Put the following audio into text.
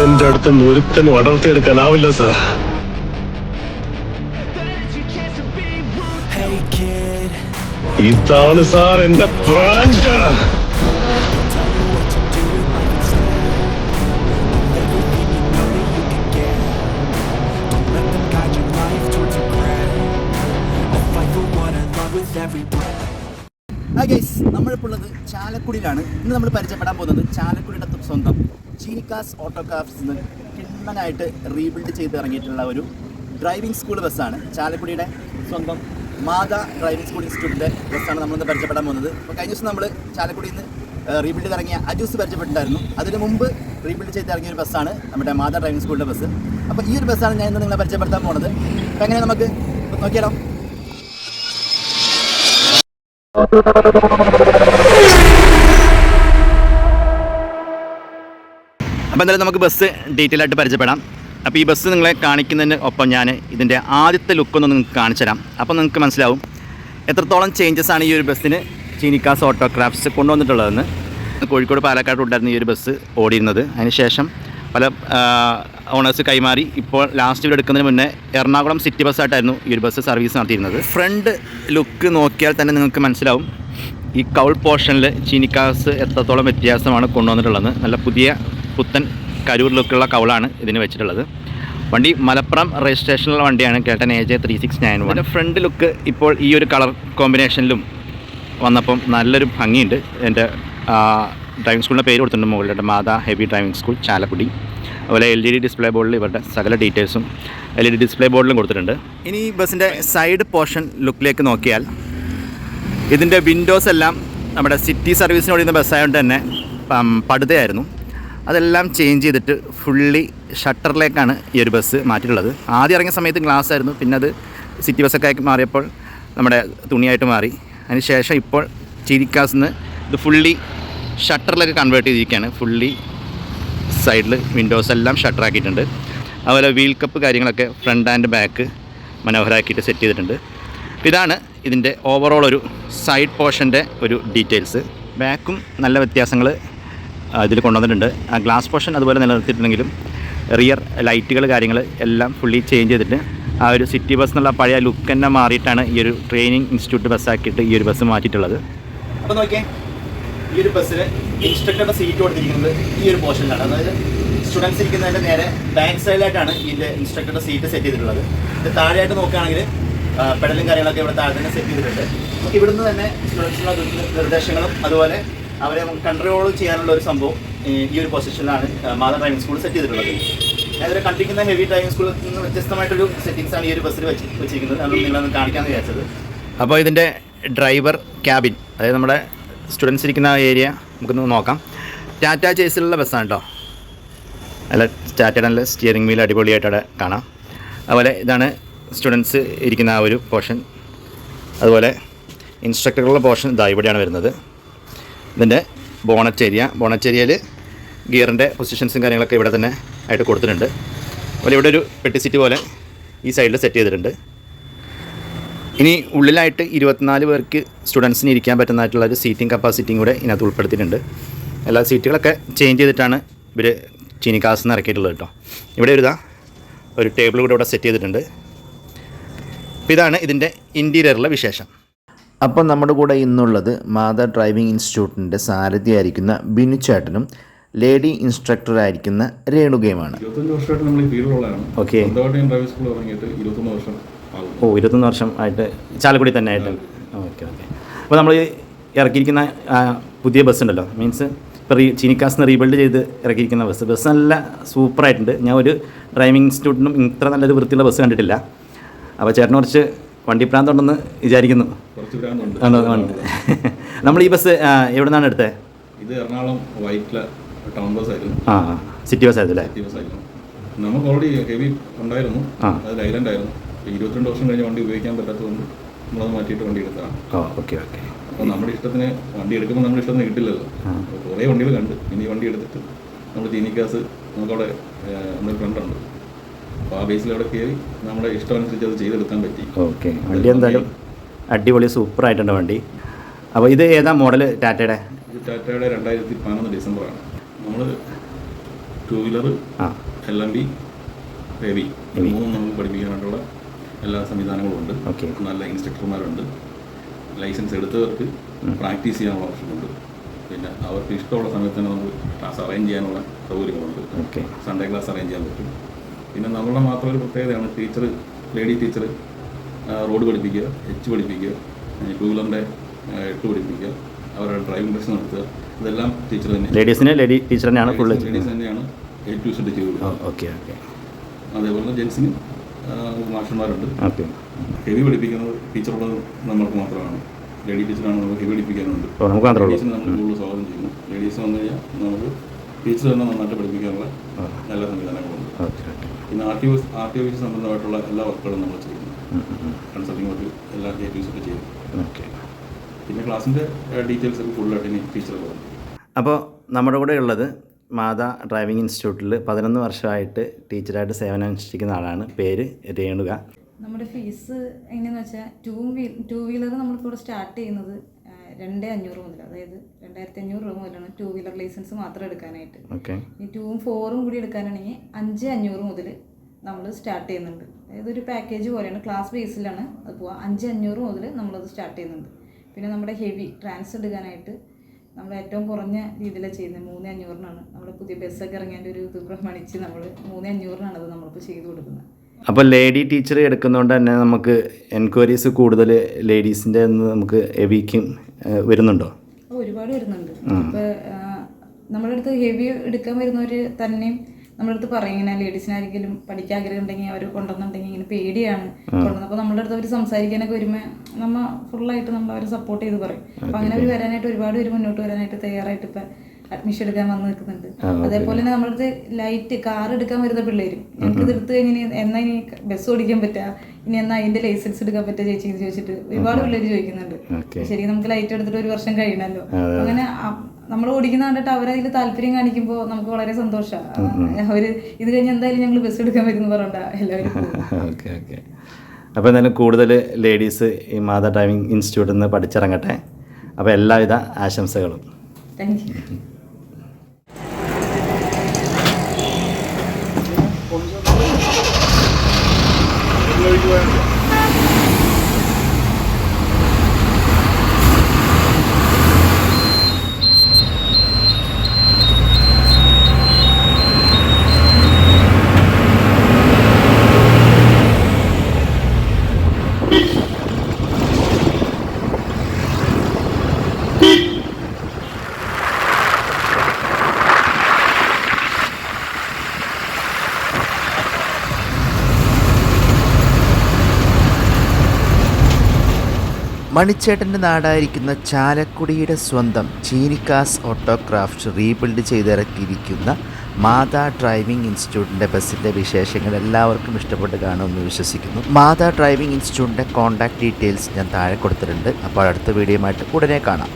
എന്റെ അടുത്ത് ഒരുത്തന് വളർത്തിയെടുക്കാനാവില്ല സാർ. ഇതാണ് സാർ എന്റെ ബ്രാൻഡ്. നമ്മളിപ്പോൾ ഉള്ളത് ചാലക്കുടിയിലാണ്. ഇന്ന് നമ്മൾ പരിചയപ്പെടാൻ പോകുന്നത് ചാലക്കുടിയുടെ സ്വന്തം ചീനിക്കാസ് ഓട്ടോക്രാഫ്റ്റ്സ് നിന്ന് കിണ്ണനായിട്ട് റീബിൽഡ് ചെയ്ത് ഇറങ്ങിയിട്ടുള്ള ഒരു ഡ്രൈവിംഗ് സ്കൂൾ ബസ്സാണ്. ചാലക്കുടിയുടെ സ്വന്തം മാതാ ഡ്രൈവിംഗ് സ്കൂൾ ഇൻസ്റ്റിറ്റ്യൂട്ടിൻ്റെ ബസ്സാണ് നമ്മളിന്ന് പരിചയപ്പെടാൻ പോകുന്നത്. അപ്പോൾ കഴിഞ്ഞ ദിവസം നമ്മൾ ചാലക്കുടിയിൽ നിന്ന് റീബിൽഡ് ചെയ്ത് ഇറങ്ങിയ അജൂസ് പരിചയപ്പെട്ടിട്ടുണ്ടായിരുന്നു. അതിന് മുമ്പ് റീബിൽഡ് ചെയ്ത് ഇറങ്ങിയ ഒരു ബസ്സാണ് നമ്മുടെ മാതാ ഡ്രൈവിംഗ് സ്കൂളിൻ്റെ ബസ്. അപ്പോൾ ഈ ഒരു ബസ്സാണ് ഞാൻ ഇന്ന് നിങ്ങളെ പരിചയപ്പെടുത്താൻ പോകുന്നത്. അപ്പോൾ എങ്ങനെ നമുക്ക് നോക്കിയാലോ? അപ്പോൾ എന്തായാലും നമുക്ക് ബസ് ഡീറ്റെയിൽ ആയിട്ട് പരിചയപ്പെടാം. അപ്പോൾ ഈ ബസ് നിങ്ങളെ കാണിക്കുന്നതിന് ഒപ്പം ഞാൻ ഇതിൻ്റെ ആദ്യത്തെ ലുക്കൊന്ന് നിങ്ങൾക്ക് കാണിച്ചു തരാം. അപ്പോൾ നിങ്ങൾക്ക് മനസ്സിലാവും എത്രത്തോളം ചേഞ്ചസ് ആണ് ഈ ഒരു ബസ്സിന് ചീനിക്കാസ് ഓട്ടോക്രാഫ്റ്റ്സ് കൊണ്ടുവന്നിട്ടുള്ളതെന്ന്. കോഴിക്കോട് പാലക്കാട് ഉണ്ടായിരുന്ന ഈ ഒരു ബസ് ഓടിയിരുന്നത്. അതിനുശേഷം പല ഓണേഴ്സ് കൈമാറി ഇപ്പോൾ ലാസ്റ്റ് ഇവിടെ എടുക്കുന്നതിന് മുന്നേ എറണാകുളം സിറ്റി ബസ്സായിട്ടായിരുന്നു ഈ ഒരു ബസ് സർവീസ് നടത്തിയിരുന്നത്. ഫ്രണ്ട് ലുക്ക് നോക്കിയാൽ തന്നെ നിങ്ങൾക്ക് മനസ്സിലാവും ഈ കൗൾ പോർഷനിൽ ചീനിക്കാസ് എത്രത്തോളം വ്യത്യാസമാണ് കൊണ്ടുവന്നിട്ടുള്ളത്. നല്ല പുതിയ പുത്തൻ കരൂർ ലുക്കുള്ള കൗളാണ് ഇതിന് വെച്ചിട്ടുള്ളത്. വണ്ടി മലപ്പുറം രജിസ്ട്രേഷനുള്ള വണ്ടിയാണ്, കേട്ടൻ AJ 3691. അതിൻ്റെ ഫ്രണ്ട് ലുക്ക് ഇപ്പോൾ ഈ ഒരു കളർ കോമ്പിനേഷനിലും വന്നപ്പം നല്ലൊരു ഭംഗിയുണ്ട്. എൻ്റെ ഡ്രൈവിംഗ് സ്കൂളിൻ്റെ പേര് കൊടുത്തിട്ടുണ്ട് മുകളിലോട്ട്, മാതാ ഹെവി ഡ്രൈവിംഗ് സ്കൂൾ ചാലക്കുടി. അതുപോലെ LED ഡിസ്പ്ലേ ബോർഡിൽ ഇവരുടെ സകല ഡീറ്റെയിൽസും LED ഡിസ്പ്ലേ ബോർഡിലും കൊടുത്തിട്ടുണ്ട്. ഇനി ഈ ബസ്സിൻ്റെ സൈഡ് പോർഷൻ ലുക്കിലേക്ക് നോക്കിയാൽ ഇതിൻ്റെ വിൻഡോസ് എല്ലാം നമ്മുടെ സിറ്റി സർവീസിന് ഓടുന്ന ബസ്സായതുകൊണ്ട് തന്നെ പടുതയായിരുന്നു. അതെല്ലാം ചേഞ്ച് ചെയ്തിട്ട് ഫുള്ളി ഷട്ടറിലേക്കാണ് ഈ ഒരു ബസ് മാറ്റിയിട്ടുള്ളത്. ആദ്യം ഇറങ്ങിയ സമയത്ത് ഗ്ലാസ് ആയിരുന്നു, പിന്നെ അത് സിറ്റി ബസ്സൊക്കെ ആക്കി മാറിയപ്പോൾ നമ്മുടെ തുണിയായിട്ട് മാറി. അതിനുശേഷം ഇപ്പോൾ ചീനിക്കാസിൽ നിന്ന് ഇത് ഫുള്ളി ഷട്ടറിലേക്ക് കൺവേർട്ട് ചെയ്തിരിക്കുകയാണ്. ഫുള്ളി സൈഡിൽ വിൻഡോസ് എല്ലാം ഷട്ടറാക്കിയിട്ടുണ്ട്. അതുപോലെ വീൽ കപ്പ് കാര്യങ്ങളൊക്കെ ഫ്രണ്ട് ആൻഡ് ബാക്ക് മനോഹരമാക്കിയിട്ട് സെറ്റ് ചെയ്തിട്ടുണ്ട്. ഇതാണ് ഇതിൻ്റെ ഓവറോൾ ഒരു സൈഡ് പോർഷൻ്റെ ഒരു ഡീറ്റെയിൽസ്. ബാക്കും നല്ല വ്യത്യാസങ്ങൾ ഇതിൽ കൊണ്ടുവന്നിട്ടുണ്ട്. ആ ഗ്ലാസ് പോർഷൻ അതുപോലെ നിലനിർത്തിയിട്ടുണ്ടെങ്കിലും റിയർ ലൈറ്റുകൾ കാര്യങ്ങൾ എല്ലാം ഫുള്ളി ചേഞ്ച് ചെയ്തിട്ട് ആ ഒരു സിറ്റി ബസ് എന്നുള്ള പഴയ ലുക്ക് തന്നെ മാറിയിട്ടാണ് ഈ ഒരു ട്രെയിനിങ് ഇൻസ്റ്റിറ്റ്യൂട്ട് ബസ്സാക്കിയിട്ട് ഈ ഒരു ബസ് മാറ്റിയിട്ടുള്ളത്. അപ്പോൾ നോക്കിയേ, ഈ ഒരു ബസ്സിൽ ഇൻസ്ട്രക്ടറുടെ സീറ്റ് കൊടുത്തിരിക്കുന്നത് ഈ ഒരു പോർഷനിലാണ്. അതായത് സ്റ്റുഡൻസ് ഇരിക്കുന്നതിൻ്റെ നേരെ ബാക്ക് സൈഡിലായിട്ടാണ് ഇതിൻ്റെ ഇൻസ്ട്രക്ടറുടെ സീറ്റ് സെറ്റ് ചെയ്തിട്ടുള്ളത്. ഇത് താഴെയായിട്ട് നോക്കുകയാണെങ്കിൽ പെഡലും കാര്യങ്ങളൊക്കെ ഇവിടെ താഴെ തന്നെ സെറ്റ് ചെയ്തിട്ടുണ്ട്. നമുക്ക് ഇവിടുന്ന് തന്നെ സ്റ്റുഡൻസിനുള്ള നിർദ്ദേശങ്ങളും അതുപോലെ അവരെ കൺട്രോൾ ചെയ്യാനുള്ള ഒരു സംഭവം ഈ ഒരു പൊസിഷനിലാണ് മാതാ ഡ്രൈവിംഗ് സ്കൂൾ സെറ്റ് ചെയ്തിട്ടുള്ളത്. അതിൽ കണ്ടിരിക്കുന്ന ഹെവി ഡ്രൈവിംഗ് സ്കൂളിൽ നിന്ന് വ്യത്യസ്തമായിട്ടൊരു സെറ്റിങ്സാണ് ഈ ഒരു ബസ്സിൽ വെച്ചിരിക്കുന്നത്. അത് നിങ്ങളൊന്ന് കാണിക്കാമെന്ന് വിചാരിച്ചത്. അപ്പോൾ ഇതിൻ്റെ ഡ്രൈവർ ക്യാബിൻ, അതായത് നമ്മുടെ സ്റ്റുഡൻസ് ഇരിക്കുന്ന ഏരിയ നമുക്കൊന്ന് നോക്കാം. ടാറ്റ ചേസിലുള്ള ബസ്സാണ് കേട്ടോ. നല്ല ടാറ്റയുടെ നല്ല സ്റ്റിയറിംഗ് വീൽ അടിപൊളിയായിട്ട് അവിടെ കാണാം. അതുപോലെ ഇതാണ് സ്റ്റുഡൻസ് ഇരിക്കുന്ന ആ ഒരു പോർഷൻ. അതുപോലെ ഇൻസ്ട്രക്ടറുള്ള പോർഷൻ ഇതാ ഇവിടെയാണ് വരുന്നത്. ഇതിൻ്റെ ബോണറ്റ് ഏരിയയിൽ ഗിയറിൻ്റെ പൊസിഷൻസും കാര്യങ്ങളൊക്കെ ഇവിടെ തന്നെ ആയിട്ട് കൊടുത്തിട്ടുണ്ട്. അതുപോലെ ഇവിടെ ഒരു പെട്ടി സീറ്റ് പോലെ ഈ സൈഡിൽ സെറ്റ് ചെയ്തിട്ടുണ്ട്. ഇനി ഉള്ളിലായിട്ട് 24 പേർക്ക് സ്റ്റുഡൻസിന് ഇരിക്കാൻ പറ്റുന്നതായിട്ടുള്ള ഒരു സീറ്റിംഗ് കപ്പാസിറ്റിയും കൂടെ ഇതിനകത്ത് ഉൾപ്പെടുത്തിയിട്ടുണ്ട്. എല്ലാ സീറ്റുകളൊക്കെ ചേഞ്ച് ചെയ്തിട്ടാണ് ഇവർ ചീനിക്കാസിൽ നിന്ന് ഇറക്കിയിട്ടുള്ളത് കേട്ടോ. ഇവിടെ ഒരു ടേബിൾ കൂടെ ഇവിടെ സെറ്റ് ചെയ്തിട്ടുണ്ട്. അപ്പോൾ ഇതാണ് ഇതിൻ്റെ ഇൻറ്റീരിയറിലെ വിശേഷം. അപ്പോൾ നമ്മുടെ കൂടെ ഇന്നുള്ളത് മാതാ ഡ്രൈവിംഗ് ഇൻസ്റ്റിറ്റ്യൂട്ടിൻ്റെ സാരഥിയായിരിക്കുന്ന ബിനു ചേട്ടനും ലേഡി ഇൻസ്ട്രക്ടറായിരിക്കുന്ന രേണുകയുമാണ്. 25 വർഷമായിട്ട് നമ്മൾ ഈ ഫീൽഡിലുള്ളതാണ്. ഓക്കെ. ഡ്രൈവിംഗ് സ്കൂൾ തുടങ്ങിയിട്ട് 21 വർഷം ആകും. 21 വർഷം ആയിട്ട് ചാലക്കുടി തന്നെ ആയിട്ട്. ഓക്കെ. അപ്പോൾ നമ്മൾ ഇറക്കിയിരിക്കുന്ന പുതിയ ബസ് ഉണ്ടല്ലോ, മീൻസ് ഇപ്പോൾ ചീനിക്കാസിന് റീബിൽഡ് ചെയ്ത് ഇറക്കിയിരിക്കുന്ന ബസ് നല്ല സൂപ്പറായിട്ടുണ്ട്. ഞാൻ ഒരു ഡ്രൈവിംഗ് ഇൻസ്റ്റിറ്റ്യൂട്ടിനും ഇത്ര നല്ലൊരു വൃത്തിയുള്ള ബസ് കണ്ടിട്ടില്ല. അപ്പോൾ ചേട്ടന് കുറച്ച് വണ്ടി പ്രാന്തുണ്ടെന്ന് വിചാരിക്കുന്നു. നമ്മൾ ഈ ബസ് എവിടെ നിന്നാണ് എടുത്തത്? ഇത് എറണാകുളം വൈറ്റില ടൗൺ ബസ് ആയിരുന്നു. സിറ്റി ബസ് ആയിരുന്നു അല്ലേ? സിറ്റി ബസ് ആയിരുന്നു. നമുക്ക് ഓൾറെഡി ഹെവി ഉണ്ടായിരുന്നു, അത് ഐലൻഡ് ആയിരുന്നു. 22 വർഷം കഴിഞ്ഞ് വണ്ടി ഉപയോഗിക്കാൻ പറ്റാത്തതുകൊണ്ട് നമ്മളത് മാറ്റിയിട്ട് വണ്ടി എടുത്തതാണ്. ഓക്കെ. അപ്പോൾ നമ്മുടെ ഇഷ്ടത്തിന് വണ്ടി എടുക്കുമ്പോൾ നമ്മുടെ ഇഷ്ടത്തിന് കിട്ടില്ലല്ലോ. കുറേ വണ്ടികൾ കണ്ട് ഇനി വണ്ടി എടുത്തിട്ട് നമ്മൾ ചീനിക്കാസ് നമുക്കവിടെ നമ്മുടെ ഫ്രണ്ടുണ്ട്. അപ്പോൾ ആ ബേസിൽ അവിടെ കയറി നമ്മുടെ ഇഷ്ടമനുസരിച്ച് അത് ചെയ്തെടുക്കാൻ പറ്റി. ഓക്കെ. വണ്ടി എന്തായാലും അടിപൊളി സൂപ്പറായിട്ടുണ്ട് വണ്ടി. അപ്പോൾ ഇത് ഏതാ മോഡൽ ടാറ്റയുടെ? ഇത് ടാറ്റയുടെ 2011 ഡിസംബറാണ്. നമ്മൾ ടൂ വീലർ, ആ LMB, ഹെവി, മൂന്നും നമുക്ക് പഠിപ്പിക്കാനായിട്ടുള്ള എല്ലാ സംവിധാനങ്ങളും ഉണ്ട്. ഓക്കെ. നല്ല ഇൻസ്ട്രക്ടർമാരുണ്ട്. ലൈസൻസ് എടുത്തവർക്ക് പ്രാക്ടീസ് ചെയ്യാനുള്ള ഓപ്ഷനുണ്ട്. പിന്നെ അവർക്ക് ഇഷ്ടമുള്ള സമയത്ത് തന്നെ നമുക്ക് ക്ലാസ് അറേഞ്ച് ചെയ്യാനുള്ള സൗകര്യങ്ങളുണ്ട്. ഓക്കെ. സൺഡേ ക്ലാസ് അറേഞ്ച് ചെയ്യാൻ പറ്റും. പിന്നെ നമ്മളുടെ മാത്രം ഒരു പ്രത്യേകതയാണ് ടീച്ചർ, ലേഡി ടീച്ചർ റോഡ് പഠിപ്പിക്കുക, പഠിപ്പിക്കുക, ടൂ വീലറിൻ്റെ 8 പഠിപ്പിക്കുക, അവരുടെ ഡ്രൈവിംഗ് ടെസ്റ്റ് നടത്തുക. ഇതെല്ലാം ടീച്ചർ തന്നെ. ലേഡീസിന് ലേഡി ടീച്ചർ തന്നെയാണ് ഫുള്ള്. ലേഡീസ് തന്നെയാണ് A to Z ചെയ്ത് കൊടുക്കുക. Okay okay. അതേപോലെ തന്നെ ജെൻസിന് മാഷന്മാരുണ്ട്. ഓക്കെ. ഹെവി പഠിപ്പിക്കുന്നത് ടീച്ചറുള്ളത് നമ്മൾക്ക് മാത്രമാണ്. ലേഡി ടീച്ചറാണ് നമുക്ക് ഹെവി പഠിപ്പിക്കാനുണ്ട്. നമുക്ക് മാത്രമേ ഉള്ളൂ. ലേഡീസിന് നമ്മൾ കൂടുതൽ സ്വാഗതം ചെയ്യുന്നു. ലേഡീസ് വന്നു കഴിഞ്ഞാൽ നമുക്ക് ടീച്ചർ തന്നെ നന്നായിട്ട് പഠിപ്പിക്കാനുള്ള എല്ലാ സംവിധാനങ്ങളുണ്ട്. Okay okay. പിന്നെ RTO സംബന്ധമായിട്ടുള്ള എല്ലാ വർക്കുകളും നമ്മൾ ചെയ്യുന്നു. കൺസൾട്ടിങ് വർക്ക് എല്ലാ A to Z ചെയ്യും. ഓക്കെ. പിന്നെ ക്ലാസ്സിൻ്റെ ഡീറ്റെയിൽസ് ഒക്കെ ഫുള്ളായിട്ട് ഇനി ടീച്ചർ പറയും. അപ്പോൾ നമ്മുടെ കൂടെ ഉള്ളത് മാതാ ഡ്രൈവിംഗ് ഇൻസ്റ്റിറ്റ്യൂട്ടിൽ 11 വർഷമായിട്ട് ടീച്ചറായിട്ട് സേവനം അനുഷ്ഠിക്കുന്ന ആളാണ്. പേര് രേണുക. നമ്മുടെ ഫീസ് എങ്ങനെയാണെന്ന് വെച്ചാൽ ടൂ വീലർ നമ്മളിപ്പോൾ സ്റ്റാർട്ട് ചെയ്യുന്നത് 2500 മുതൽ, അതായത് 2500 രൂപ മുതലാണ് ടൂ വീലർ ലൈസൻസ് മാത്രം എടുക്കാനായിട്ട്. ഓക്കെ. ഈ 2ഉം 4ഉം കൂടി എടുക്കാനാണെങ്കിൽ 5500 മുതൽ നമ്മൾ സ്റ്റാർട്ട് ചെയ്യുന്നുണ്ട്. അതായത് ഒരു പാക്കേജ് പോലെയാണ്, ക്ലാസ് ബേസിലാണ് അത് പോവുക. 5500 മുതൽ നമ്മളത് സ്റ്റാർട്ട് ചെയ്യുന്നുണ്ട്. പിന്നെ നമ്മുടെ ഹെവി ട്രാൻസ് എടുക്കാനായിട്ട് നമ്മൾ ഏറ്റവും കുറഞ്ഞ രീതിയിലാണ് ചെയ്യുന്നത്. 3500-നാണ്. നമ്മുടെ പുതിയ ബസ്സൊക്കെ ഇറങ്ങിയതിൻ്റെ ഒരു ഇത് പ്രമാണിച്ച് നമ്മൾ 3500-നാണ് അത് നമ്മളിപ്പോൾ ചെയ്ത് കൊടുക്കുന്നത്. അപ്പോൾ ലേഡി ടീച്ചർ എടുക്കുന്നതുകൊണ്ട് തന്നെ നമുക്ക് എൻക്വയറീസ് കൂടുതൽ ലേഡീസിൻ്റെ നമുക്ക് ഹെവിക്കും വരുന്നുണ്ടോ? ഒരുപാട് വരുന്നുണ്ട്. ഇപ്പോൾ നമ്മുടെ അടുത്ത് ഹെവി എടുക്കാൻ വരുന്നവർ തന്നെയും നമ്മുടെ അടുത്ത് പറയും, ഇങ്ങനെ ലേഡീസിനാരെങ്കിലും പഠിക്കാൻ ആഗ്രഹം ഉണ്ടെങ്കിൽ അവർ കൊണ്ടുവന്നിട്ടുണ്ടെങ്കിൽ ഇങ്ങനെ പേടിയാണ് കൊണ്ടുവന്നത്. അപ്പോൾ നമ്മുടെ അടുത്ത് അവർ സംസാരിക്കാനൊക്കെ വരുമ്പോൾ നമ്മൾ ഫുള്ളായിട്ട് നമ്മൾ അവരെ സപ്പോർട്ട് ചെയ്ത് പറയും. അപ്പോൾ അങ്ങനെ അവർ വരാനായിട്ട് ഒരുപാട് പേര് മുന്നോട്ട് വരാനായിട്ട് തയ്യാറായിട്ട് ഇപ്പം അഡ്മിഷൻ എടുക്കാൻ വന്ന് നിൽക്കുന്നുണ്ട്. അതേപോലെ തന്നെ നമ്മുടെ അടുത്ത് ലൈറ്റ് കാർ എടുക്കാൻ വരുന്ന പിള്ളേരും ഞങ്ങൾക്ക് ഇത് എടുത്ത് കഴിഞ്ഞ് എന്നാ ഇനി ബസ് ഓടിക്കാൻ പറ്റുക, ഇനി എന്നാ അതിൻ്റെ ലൈസൻസ് എടുക്കാൻ പറ്റുക ചേച്ചി എന്ന് ചോദിച്ചിട്ട് ഒരുപാട് പിള്ളേർ ചോദിക്കുന്നുണ്ട്. ശരി, നമുക്ക് ലൈറ്റ് എടുത്തിട്ട് 1 വർഷം കഴിയണമല്ലോ. അങ്ങനെ നമ്മൾ ഓടിക്കുന്ന കണ്ടിട്ട് അവരതിൽ താല്പര്യം കാണിക്കുമ്പോൾ നമുക്ക് വളരെ സന്തോഷമാണ്. അവർ ഇത് കഴിഞ്ഞ് എന്തായാലും ഞങ്ങൾ ബസ് എടുക്കാൻ വരുന്നു പറഞ്ഞ എല്ലാവരും. Okay okay. അപ്പോൾ എന്തായാലും കൂടുതൽ ലേഡീസ് ഈ മാതാ ഡ്രൈവിംഗ് ഇൻസ്റ്റിറ്റ്യൂട്ടിൽ നിന്ന് പഠിച്ചിറങ്ങട്ടെ. അപ്പോൾ എല്ലാവിധ ആശംസകളും. Thank you. മണിച്ചേട്ടൻ്റെ നാടായിരിക്കുന്ന ചാലക്കുടിയുടെ സ്വന്തം ചീനിക്കാസ് ഓട്ടോക്രാഫ്റ്റ് റീബിൽഡ് ചെയ്തിറക്കിയിരിക്കുന്ന മാതാ ഡ്രൈവിംഗ് ഇൻസ്റ്റിറ്റ്യൂട്ടിൻ്റെ ബസ്സിൻ്റെ വിശേഷങ്ങൾ എല്ലാവർക്കും ഇഷ്ടപ്പെട്ട് കാണുമെന്ന് വിശ്വസിക്കുന്നു. മാതാ ഡ്രൈവിംഗ് ഇൻസ്റ്റിറ്റ്യൂട്ടിൻ്റെ കോൺടാക്ട് ഡീറ്റെയിൽസ് ഞാൻ താഴെ കൊടുത്തിട്ടുണ്ട്. അപ്പോൾ അടുത്ത വീഡിയോയുമായിട്ട് ഉടനെ കാണാം.